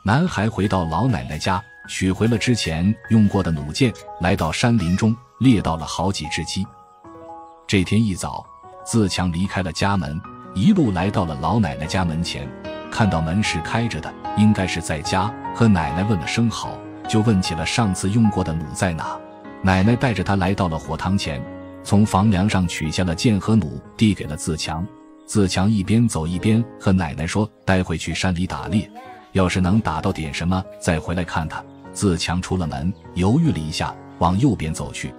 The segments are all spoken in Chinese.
男孩回到老奶奶家，取回了之前用过的弩箭，来到山林中，猎到了好几只鸡。这天一早，自强离开了家门，一路来到了老奶奶家门前，看到门是开着的，应该是在家，和奶奶问了声好，就问起了上次用过的弩在哪。奶奶带着他来到了火塘前，从房梁上取下了剑和弩，递给了自强。自强一边走一边和奶奶说，待会去山里打猎，要是能打到点什么再回来看他。自强出了门，犹豫了一下，往右边走去，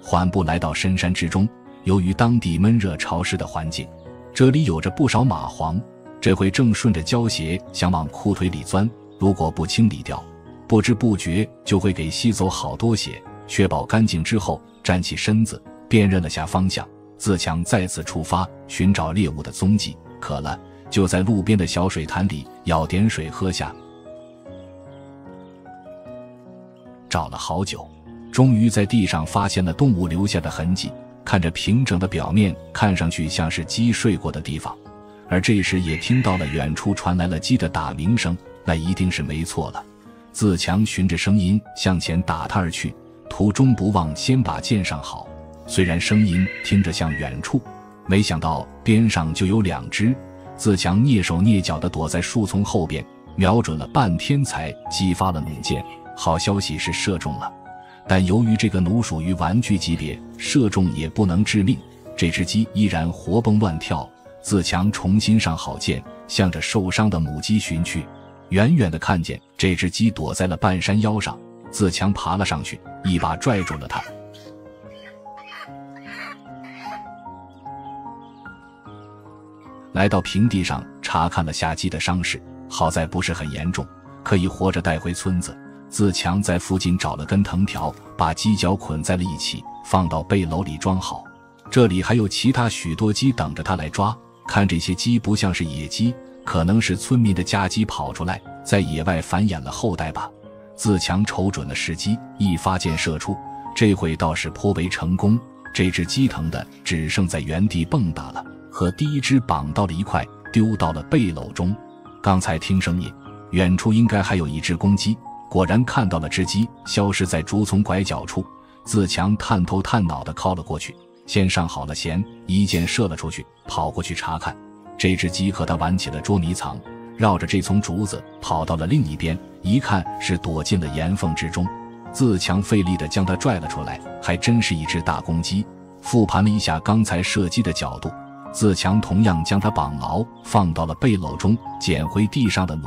缓步来到深山之中。由于当地闷热潮湿的环境，这里有着不少蚂蟥，这回正顺着胶鞋想往裤腿里钻，如果不清理掉，不知不觉就会给吸走好多血。确保干净之后，站起身子，辨认了下方向，自强再次出发，寻找猎物的踪迹。渴了，就在路边的小水潭里舀点水喝下。找了好久，终于在地上发现了动物留下的痕迹，看着平整的表面，看上去像是鸡睡过的地方。而这时也听到了远处传来了鸡的打鸣声，那一定是没错了。自强循着声音向前打它而去，途中不忘先把箭上好。虽然声音听着像远处，没想到边上就有2只。自强蹑手蹑脚地躲在树丛后边，瞄准了半天才激发了弩箭。好消息是射中了，但由于这个弩属于玩具级别，射中也不能致命，这只鸡依然活蹦乱跳。自强重新上好箭，向着受伤的母鸡寻去。远远地看见这只鸡躲在了半山腰上，自强爬了上去，一把拽住了它。来到平地上查看了下鸡的伤势，好在不是很严重，可以活着带回村子。自强在附近找了根藤条，把鸡脚捆在了一起，放到背篓里装好。这里还有其他许多鸡等着他来抓，看这些鸡不像是野鸡，可能是村民的家鸡跑出来，在野外繁衍了后代吧。自强瞅准了时机，一发箭射出，这回倒是颇为成功。这只鸡疼的只剩在原地蹦跶了，和第一只绑到了一块，丢到了背篓中。刚才听声音，远处应该还有一只公鸡，果然看到了只鸡消失在竹丛拐角处。自强探头探脑地靠了过去，先上好了弦，一箭射了出去，跑过去查看。这只鸡和他玩起了捉迷藏，绕着这丛竹子跑到了另一边，一看是躲进了岩缝之中。自强费力地将它拽了出来，还真是一只大公鸡。复盘了一下刚才射击的角度，自强同样将它绑牢，放到了背篓中，捡回地上的弩。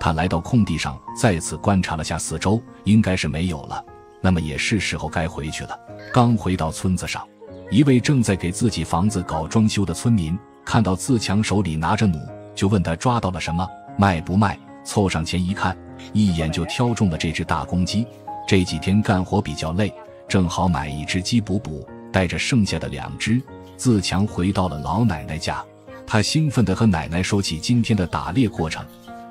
他来到空地上，再次观察了下四周，应该是没有了，那么也是时候该回去了。刚回到村子上，一位正在给自己房子搞装修的村民看到自强手里拿着弩，就问他抓到了什么，卖不卖。凑上前一看，一眼就挑中了这只大公鸡。这几天干活比较累，正好买一只鸡补补，带着剩下的2只，自强回到了老奶奶家。他兴奋地和奶奶说起今天的打猎过程，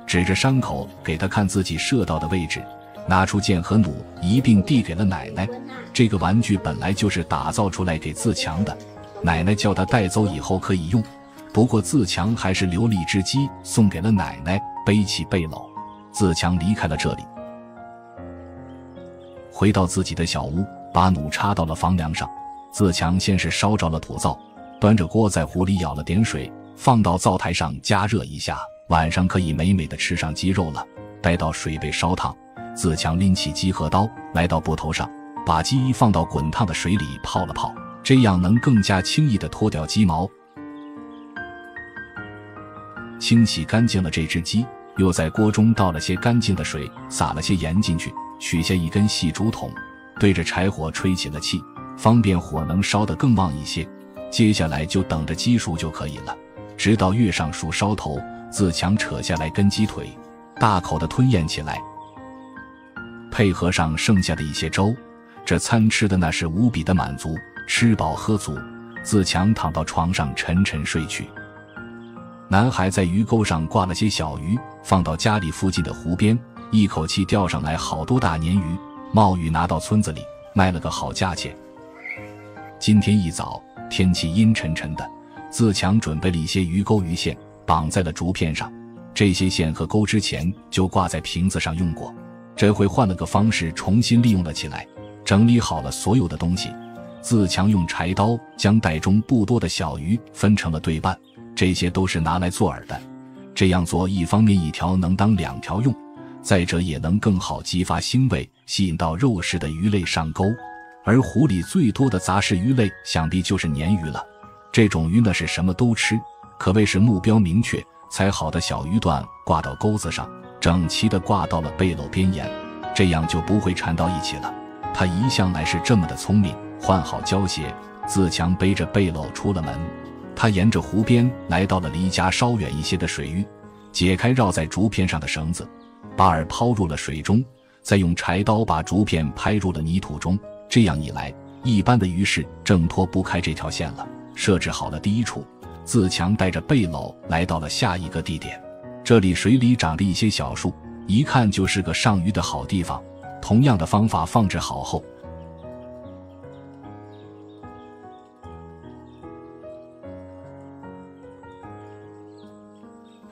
指着伤口给他看自己射到的位置，拿出剑和弩一并递给了奶奶。这个玩具本来就是打造出来给自强的，奶奶叫他带走以后可以用，不过自强还是留了一只鸡送给了奶奶，背起背篓，自强离开了这里，回到自己的小屋，把弩插到了房梁上。自强先是烧着了土灶，端着锅在壶里舀了点水，放到灶台上加热一下，晚上可以美美的吃上鸡肉了。待到水被烧烫，自强拎起鸡和刀，来到埠头上，把鸡放到滚烫的水里泡了泡，这样能更加轻易地脱掉鸡毛。清洗干净了这只鸡，又在锅中倒了些干净的水，撒了些盐进去，取下一根细竹筒，对着柴火吹起了气，方便火能烧得更旺一些。接下来就等着鸡熟就可以了，直到月上熟烧头，自强扯下来根鸡腿，大口地吞咽起来，配合上剩下的一些粥，这餐吃的那是无比的满足。吃饱喝足，自强躺到床上沉沉睡去。男孩在鱼钩上挂了些小鱼，放到家里附近的湖边，一口气钓上来好多大鲶鱼，冒雨拿到村子里卖了个好价钱。今天一早天气阴沉沉的，自强准备了一些鱼钩鱼线，绑在了竹片上，这些线和钩之前就挂在瓶子上用过，这回换了个方式重新利用了起来。整理好了所有的东西，自强用柴刀将袋中不多的小鱼分成了对半，这些都是拿来做饵的。这样做一方面一条能当2条用，再者也能更好激发腥味，吸引到肉食的鱼类上钩。而湖里最多的杂食鱼类想必就是鲶鱼了，这种鱼呢是什么都吃，可谓是目标明确，裁好的小鱼段挂到钩子上，整齐地挂到了背篓边沿，这样就不会缠到一起了。他一向来是这么的聪明。换好胶鞋，自强背着背篓出了门。他沿着湖边来到了离家稍远一些的水域，解开绕在竹片上的绳子，把饵抛入了水中，再用柴刀把竹片拍入了泥土中。这样一来，一般的鱼是挣脱不开这条线了。设置好了第一处，自强带着背篓来到了下一个地点。这里水里长着一些小树，一看就是个上鱼的好地方。同样的方法放置好后，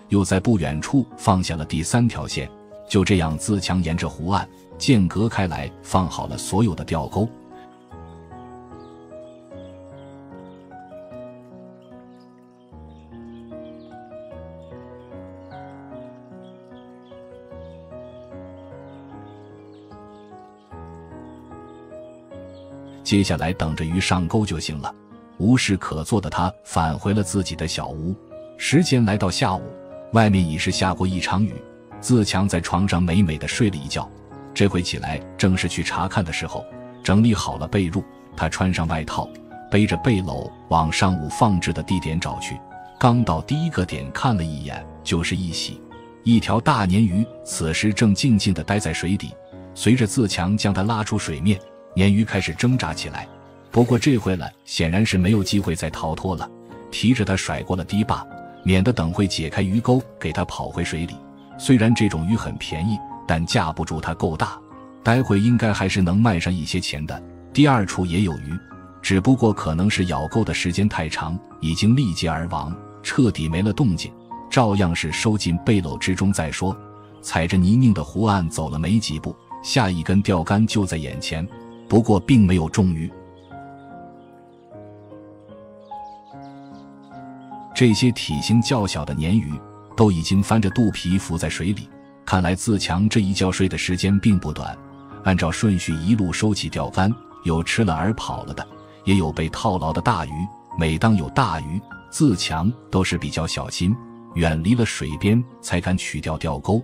又在不远处放下了第3条线。就这样，自强沿着湖岸间隔开来，放好了所有的钓钩。接下来等着鱼上钩就行了。无事可做的他返回了自己的小屋。时间来到下午，外面已是下过一场雨。自强在床上美美的睡了一觉。这回起来正是去查看的时候，整理好了被褥，他穿上外套，背着背篓往上午放置的地点找去。刚到第一个点看了一眼，就是一喜。一条大鲶鱼此时正静静地待在水底，随着自强将它拉出水面，鲶鱼开始挣扎起来。不过这回了，显然是没有机会再逃脱了，提着它甩过了堤坝，免得等会解开鱼钩给它跑回水里。虽然这种鱼很便宜，但架不住它够大，待会应该还是能卖上一些钱的。第2处也有鱼，只不过可能是咬钩的时间太长，已经力竭而亡，彻底没了动静，照样是收进背篓之中再说。踩着泥泞的湖岸走了没几步，下一根钓竿就在眼前，不过并没有中鱼。这些体型较小的鲶鱼都已经翻着肚皮浮在水里，看来自强这一觉睡的时间并不短。按照顺序一路收起钓竿，有吃了而跑了的，也有被套牢的大鱼。每当有大鱼，自强都是比较小心，远离了水边才敢取掉钓钩。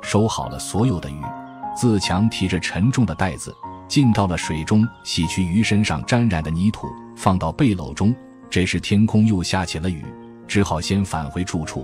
收好了所有的鱼，自强提着沉重的袋子进到了水中，洗去鱼身上沾染的泥土，放到背篓中。这时天空又下起了雨，只好先返回住处。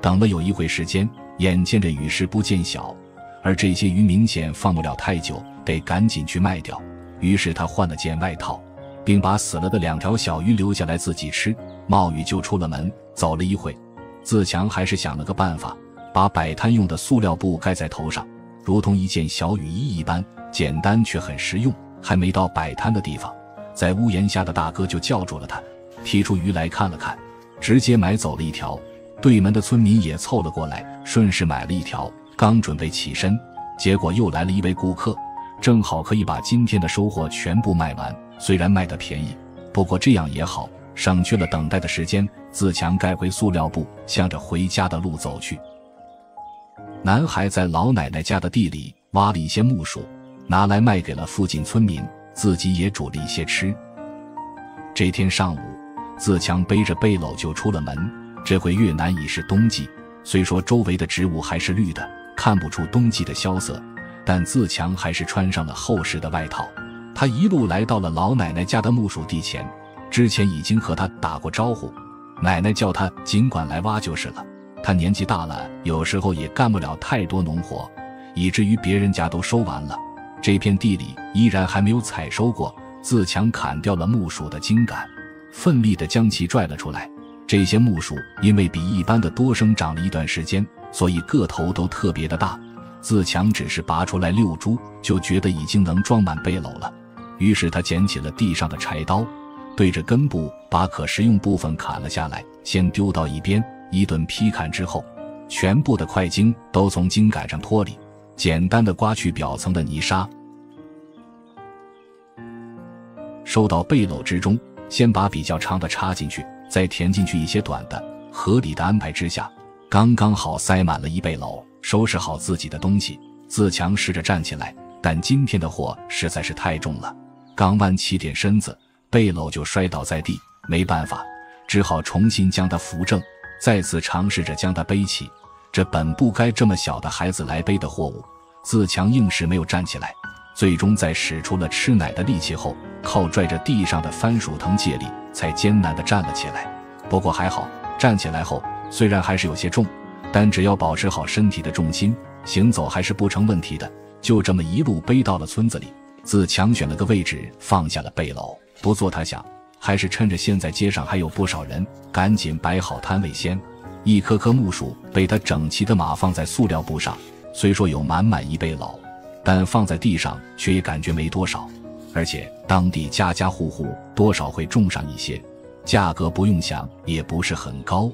等了有一会时间，眼见着雨势不见小，而这些鱼明显放不了太久，得赶紧去卖掉。于是他换了件外套，并把死了的2条小鱼留下来自己吃，冒雨就出了门。走了一会，自强还是想了个办法，把摆摊用的塑料布盖在头上，如同一件小雨衣一般，简单却很实用。还没到摆摊的地方，在屋檐下的大哥就叫住了他，提出鱼来看了看，直接买走了1条。对门的村民也凑了过来，顺势买了1条。刚准备起身，结果又来了一位顾客，正好可以把今天的收获全部卖完。虽然卖得便宜，不过这样也好，省去了等待的时间。自强盖回塑料布，向着回家的路走去。男孩在老奶奶家的地里挖了一些木薯，拿来卖给了附近村民，自己也煮了一些吃。这天上午，自强背着背篓就出了门。这回越南已是冬季，虽说周围的植物还是绿的，看不出冬季的萧瑟，但自强还是穿上了厚实的外套。他一路来到了老奶奶家的木薯地前，之前已经和他打过招呼，奶奶叫他尽管来挖就是了。他年纪大了，有时候也干不了太多农活，以至于别人家都收完了，这片地里依然还没有采收过。自强砍掉了木薯的茎秆，奋力地将其拽了出来。这些木薯因为比一般的多生长了一段时间，所以个头都特别的大。自强只是拔出来6株，就觉得已经能装满背篓了。于是他捡起了地上的柴刀，对着根部把可食用部分砍了下来，先丢到一边。一顿劈砍之后，全部的块茎都从茎秆上脱离，简单的刮去表层的泥沙，收到背篓之中。先把比较长的插进去，再填进去一些短的。合理的安排之下，刚刚好塞满了一背篓。收拾好自己的东西，自强试着站起来，但今天的货实在是太重了，刚弯起点身子，背篓就摔倒在地。没办法，只好重新将它扶正，再次尝试着将它背起。这本不该这么小的孩子来背的货物，自强硬是没有站起来，最终在使出了吃奶的力气后，靠拽着地上的番薯藤借力，才艰难地站了起来。不过还好，站起来后虽然还是有些重，但只要保持好身体的重心，行走还是不成问题的。就这么一路背到了村子里，自强选了个位置放下了背篓。不做他想，还是趁着现在街上还有不少人，赶紧摆好摊位先。一颗颗木薯被他整齐地码放在塑料布上，虽说有满满一背篓，但放在地上却也感觉没多少，而且当地家家户户多少会种上一些，价格不用想也不是很高，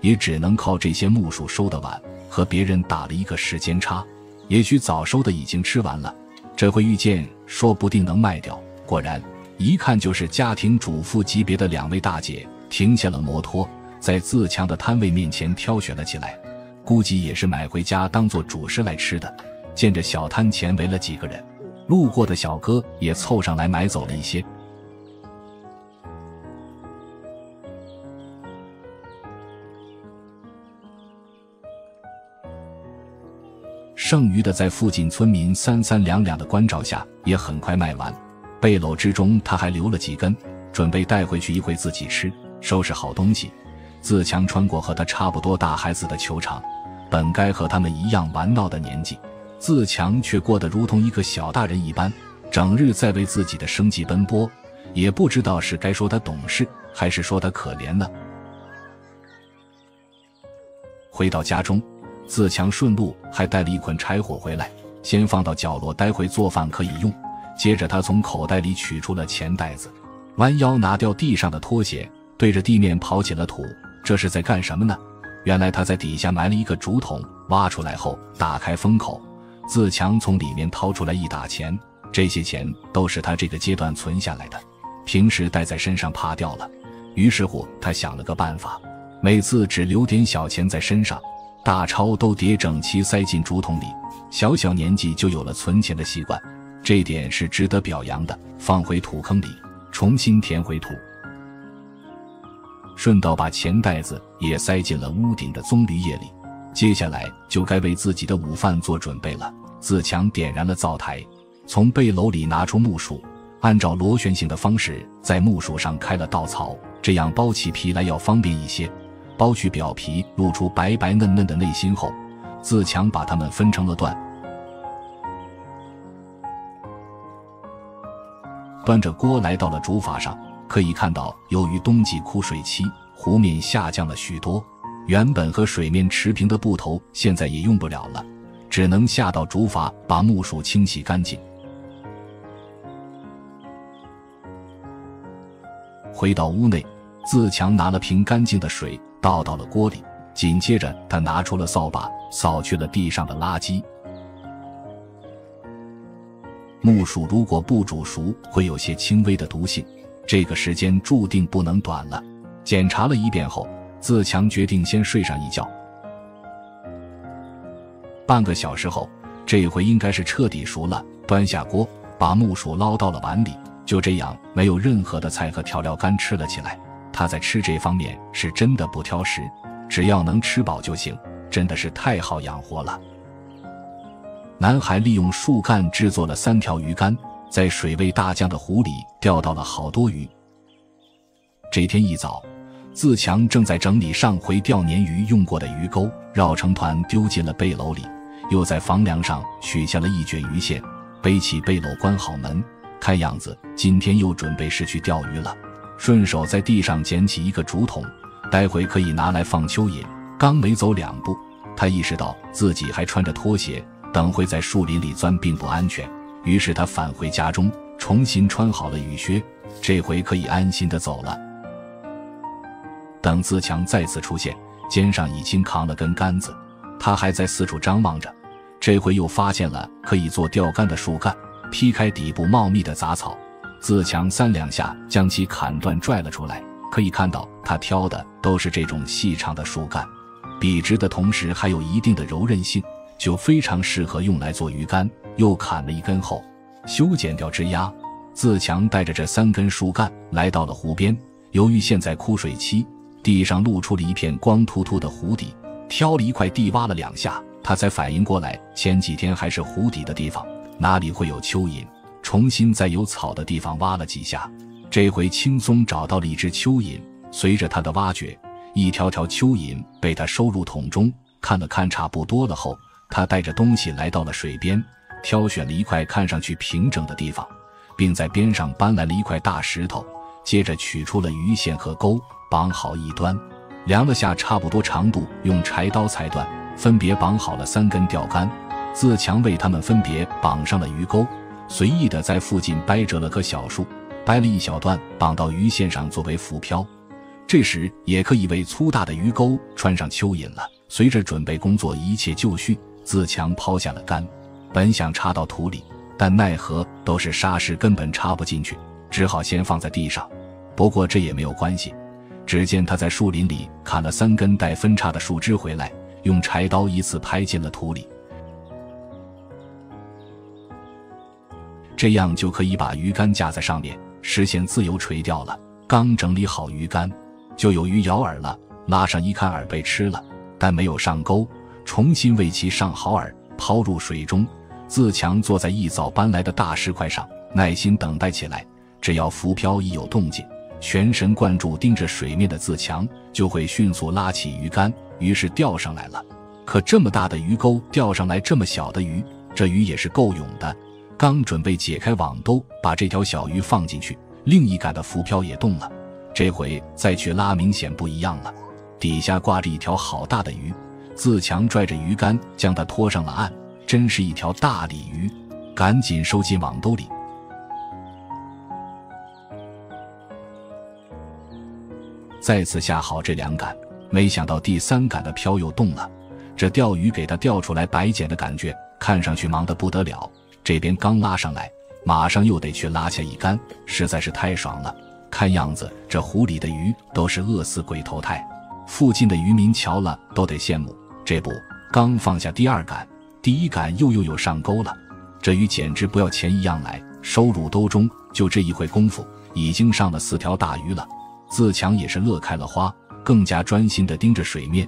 也只能靠这些木薯收得晚，和别人打了一个时间差。也许早收的已经吃完了，这回遇见说不定能卖掉。果然，一看就是家庭主妇级别的2位大姐停下了摩托，在自强的摊位面前挑选了起来，估计也是买回家当做主食来吃的。见着小摊前围了几个人，路过的小哥也凑上来买走了一些。剩余的在附近村民3、3两两的关照下也很快卖完。背篓之中他还留了几根，准备带回去一会自己吃。收拾好东西，自强穿过和他差不多大孩子的球场，本该和他们一样玩闹的年纪，自强却过得如同一个小大人一般，整日在为自己的生计奔波，也不知道是该说他懂事，还是说他可怜了。回到家中，自强顺路还带了一捆柴火回来，先放到角落，待会做饭可以用。接着他从口袋里取出了钱袋子，弯腰拿掉地上的拖鞋，对着地面刨起了土。这是在干什么呢？原来他在底下埋了一个竹筒，挖出来后打开封口，自强从里面掏出来一沓钱。这些钱都是他这个阶段存下来的，平时带在身上怕掉了。于是乎他想了个办法，每次只留点小钱在身上，大钞都叠整齐塞进竹筒里。小小年纪就有了存钱的习惯，这点是值得表扬的。放回土坑里，重新填回土，顺道把钱袋子也塞进了屋顶的棕榈叶里。接下来就该为自己的午饭做准备了。自强点燃了灶台，从背篓里拿出木薯，按照螺旋形的方式在木薯上开了稻草，这样剥起皮来要方便一些。剥去表皮，露出白白嫩嫩的内心后，自强把它们分成了段，端着锅来到了竹筏上。可以看到，由于冬季枯水期，湖面下降了许多，原本和水面持平的布头现在也用不了了，只能下到竹筏把木薯清洗干净。回到屋内，自强拿了瓶干净的水倒到了锅里，紧接着他拿出了扫把，扫去了地上的垃圾。木薯如果不煮熟，会有些轻微的毒性，这个时间注定不能短了。检查了一遍后，自强决定先睡上一觉。半个小时后，这回应该是彻底熟了。端下锅，把木薯捞到了碗里，就这样没有任何的菜和调料干吃了起来。他在吃这方面是真的不挑食，只要能吃饱就行，真的是太好养活了。男孩利用树干制作了3条鱼竿，在水位大降的湖里钓到了好多鱼。这天一早，自强正在整理上回钓鲶鱼用过的鱼钩，绕成团丢进了背篓里，又在房梁上取下了一卷鱼线，背起背篓关好门。看样子今天又准备是去钓鱼了。顺手在地上捡起一个竹筒，待会可以拿来放蚯蚓。刚没走2步，他意识到自己还穿着拖鞋，等会在树林里钻并不安全，于是他返回家中，重新穿好了雨靴，这回可以安心地走了。等自强再次出现，肩上已经扛了根杆子，他还在四处张望着，这回又发现了可以做钓竿的树干，劈开底部茂密的杂草，自强3两下将其砍断拽了出来。可以看到他挑的都是这种细长的树干，笔直的同时还有一定的柔韧性，就非常适合用来做鱼竿。又砍了一根后，修剪掉枝丫。自强带着这3根树干来到了湖边，由于现在枯水期，地上露出了一片光秃秃的湖底，挑了一块地挖了2下，他才反应过来前几天还是湖底的地方，哪里会有蚯蚓，重新在有草的地方挖了几下，这回轻松找到了一只蚯蚓。随着他的挖掘，一条条蚯蚓被他收入桶中，看了看差不多了后，他带着东西来到了水边，挑选了一块看上去平整的地方，并在边上搬来了一块大石头，接着取出了鱼线和钩，绑好一端，量了下差不多长度，用柴刀裁断，分别绑好了3根钓竿。自强为他们分别绑上了鱼钩，随意地在附近掰折了棵小树，掰了一小段绑到鱼线上作为浮漂。这时也可以为粗大的鱼钩穿上蚯蚓了。随着准备工作一切就绪，自强抛下了竿，本想插到土里，但奈何都是沙石，根本插不进去，只好先放在地上。不过这也没有关系，只见他在树林里砍了3根带分叉的树枝回来，用柴刀依次拍进了土里，这样就可以把鱼竿架在上面，实现自由垂钓了。刚整理好鱼竿，就有鱼咬饵了，拉上一看饵被吃了，但没有上钩，重新为其上好饵，抛入水中。自强坐在一早搬来的大石块上，耐心等待起来。只要浮漂一有动静，全神贯注盯着水面的自强就会迅速拉起鱼竿，于是钓上来了。可这么大的鱼钩钓上来这么小的鱼，这鱼也是够勇的。刚准备解开网兜把这条小鱼放进去，另一杆的浮漂也动了，这回再去拉明显不一样了，底下挂着一条好大的鱼。自强拽着鱼竿将它拖上了岸，真是一条大鲤鱼，赶紧收进网兜里。再次下好这2杆，没想到第3杆的漂又动了，这钓鱼给他钓出来白捡的感觉，看上去忙得不得了。这边刚拉上来，马上又得去拉下一竿，实在是太爽了。看样子这湖里的鱼都是饿死鬼投胎，附近的渔民瞧了都得羡慕。这不，刚放下第2杆，第1杆又有上钩了，这鱼简直不要钱一样来，收入兜中。就这一会功夫，已经上了4条大鱼了。自强也是乐开了花，更加专心地盯着水面。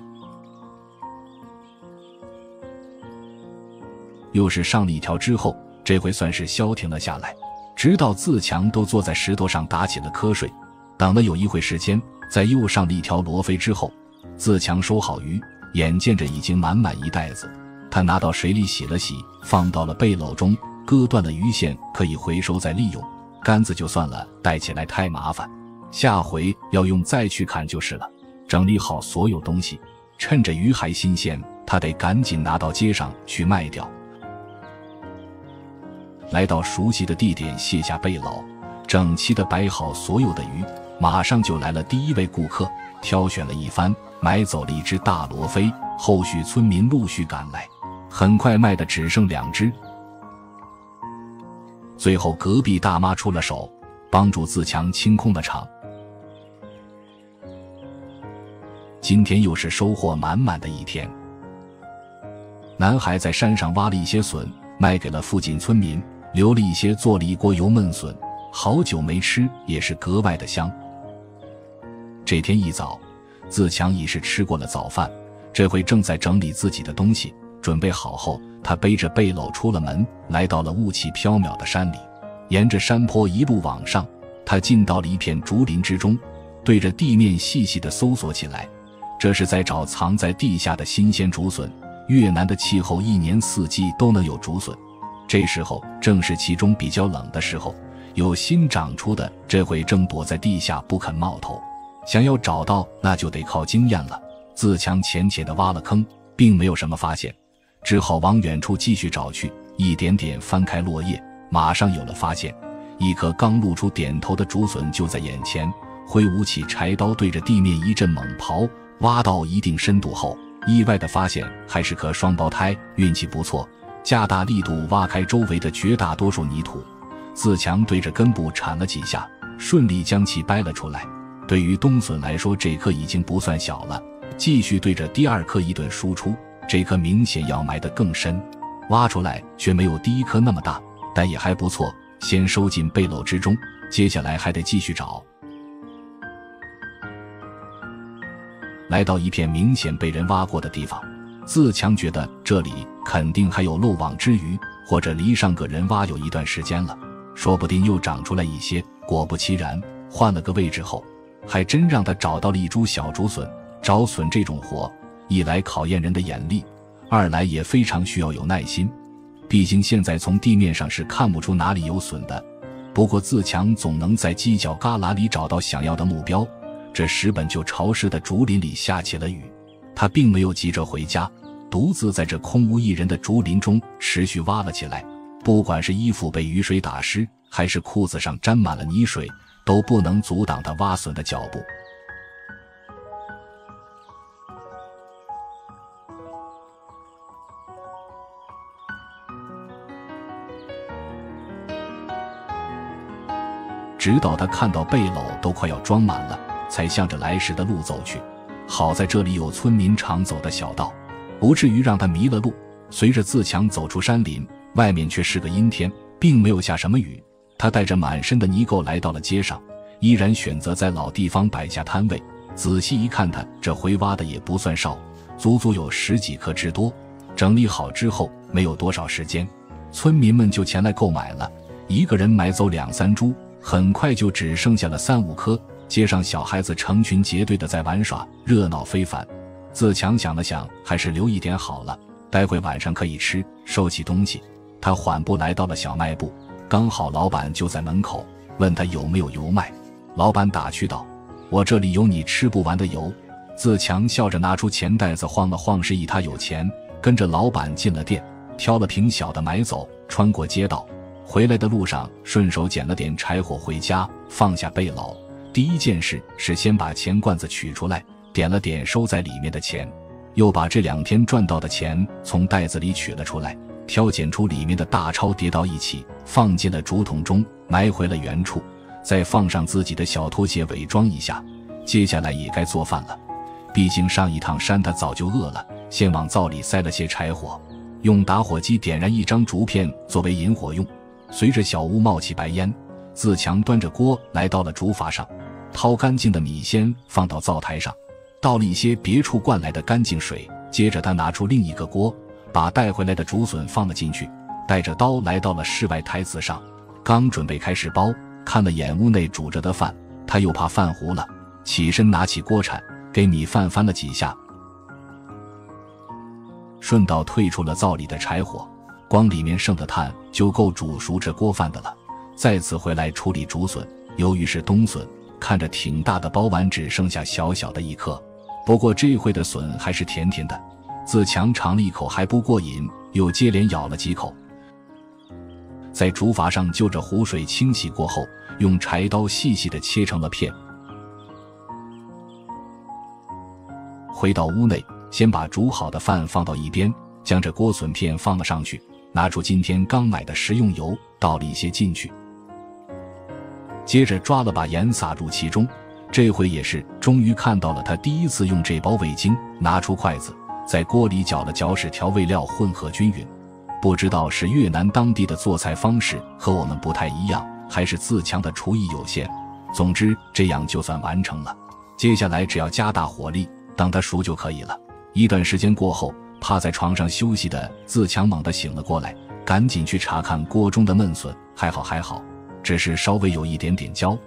又是上了1条之后，这回算是消停了下来，直到自强都坐在石头上打起了瞌睡。等了有一会时间，在又上了1条罗非之后，自强收好鱼，眼见着已经满满一袋子，他拿到水里洗了洗，放到了背篓中，割断了鱼线可以回收再利用，杆子就算了，带起来太麻烦，下回要用再去砍就是了。整理好所有东西，趁着鱼还新鲜，他得赶紧拿到街上去卖掉。来到熟悉的地点，卸下背篓，整齐地摆好所有的鱼，马上就来了第1位顾客，挑选了一番，买走了1只大罗非。后续村民陆续赶来，很快卖的只剩2只。最后隔壁大妈出了手，帮助自强清空了场。今天又是收获满满的一天。男孩在山上挖了一些笋，卖给了附近村民，留了一些做了一锅油焖笋，好久没吃也是格外的香。这天一早，自强已是吃过了早饭，这回正在整理自己的东西，准备好后，他背着背篓出了门，来到了雾气飘渺的山里。沿着山坡一路往上，他进到了一片竹林之中，对着地面细细地搜索起来，这是在找藏在地下的新鲜竹笋。越南的气候1年4季都能有竹笋，这时候正是其中比较冷的时候，有新长出的，这回正躲在地下不肯冒头，想要找到那就得靠经验了。自强浅浅地挖了坑，并没有什么发现，只好往远处继续找去，一点点翻开落叶，马上有了发现。一颗刚露出点头的竹笋就在眼前，挥舞起柴刀对着地面一阵猛刨，挖到一定深度后，意外地发现还是颗双胞胎，运气不错，加大力度挖开周围的绝大多数泥土。自强对着根部铲了几下，顺利将其掰了出来。对于冬笋来说，这颗已经不算小了，继续对着第二颗一顿输出，这颗明显要埋得更深，挖出来却没有第一颗那么大，但也还不错，先收进背篓之中，接下来还得继续找。来到一片明显被人挖过的地方，自强觉得这里肯定还有漏网之鱼，或者离上个人挖有一段时间了，说不定又长出来一些。果不其然，换了个位置后，还真让他找到了一株小竹笋。找笋这种活，一来考验人的眼力，二来也非常需要有耐心，毕竟现在从地面上是看不出哪里有笋的。不过自强总能在犄角旮旯里找到想要的目标。这时本就潮湿的竹林里下起了雨，他并没有急着回家，独自在这空无一人的竹林中持续挖了起来。不管是衣服被雨水打湿，还是裤子上沾满了泥水，都不能阻挡他挖笋的脚步。直到他看到背篓都快要装满了，才向着来时的路走去。好在这里有村民常走的小道，不至于让他迷了路。随着自强走出山林，外面却是个阴天，并没有下什么雨。他带着满身的泥垢来到了街上，依然选择在老地方摆下摊位。仔细一看，他这回挖的也不算少，足足有10几颗之多。整理好之后，没有多少时间，村民们就前来购买了，一个人买走2、3株，很快就只剩下了3、5颗。街上小孩子成群结队的在玩耍，热闹非凡。自强想了想，还是留一点好了，待会晚上可以吃。收起东西，他缓步来到了小卖部，刚好老板就在门口，问他有没有油卖。老板打趣道：“我这里有你吃不完的油。”自强笑着拿出钱袋子晃了晃，示意他有钱，跟着老板进了店，挑了瓶小的买走。穿过街道，回来的路上顺手捡了点柴火回家，放下背篓。第一件事是先把钱罐子取出来，点了点收在里面的钱，又把这2天赚到的钱从袋子里取了出来，挑拣出里面的大钞叠到一起，放进了竹筒中，埋回了原处，再放上自己的小拖鞋伪装一下。接下来也该做饭了，毕竟上一趟山他早就饿了，先往灶里塞了些柴火，用打火机点燃一张竹片作为引火用。随着小屋冒起白烟，自强端着锅来到了竹筏上，掏干净的米先放到灶台上，倒了一些别处灌来的干净水，接着他拿出另一个锅，把带回来的竹笋放了进去，带着刀来到了室外台子上，刚准备开始煲，看了眼屋内煮着的饭，他又怕饭糊了，起身拿起锅铲给米饭翻了几下，顺道退出了灶里的柴火，光里面剩的炭就够煮熟这锅饭的了。再次回来处理竹笋，由于是冬笋，看着挺大的，包完只剩下小小的一颗。不过这回的笋还是甜甜的，自强尝了一口还不过瘾，又接连咬了几口。在竹筏上就着湖水清洗过后，用柴刀细细地切成了片。回到屋内，先把煮好的饭放到一边，将这锅笋片放了上去，拿出今天刚买的食用油，倒了一些进去，接着抓了把盐撒入其中。这回也是终于看到了他第一次用这包味精，拿出筷子在锅里搅了搅，使调味料混合均匀。不知道是越南当地的做菜方式和我们不太一样，还是自强的厨艺有限，总之这样就算完成了。接下来只要加大火力，等它熟就可以了。一段时间过后，趴在床上休息的自强猛地醒了过来，赶紧去查看锅中的焖笋，还好，只是稍微有一点点焦，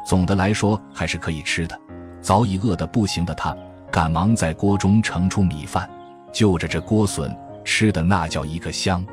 总的来说还是可以吃的。早已饿得不行的他，赶忙在锅中盛出米饭，就着这锅笋吃的那叫一个香。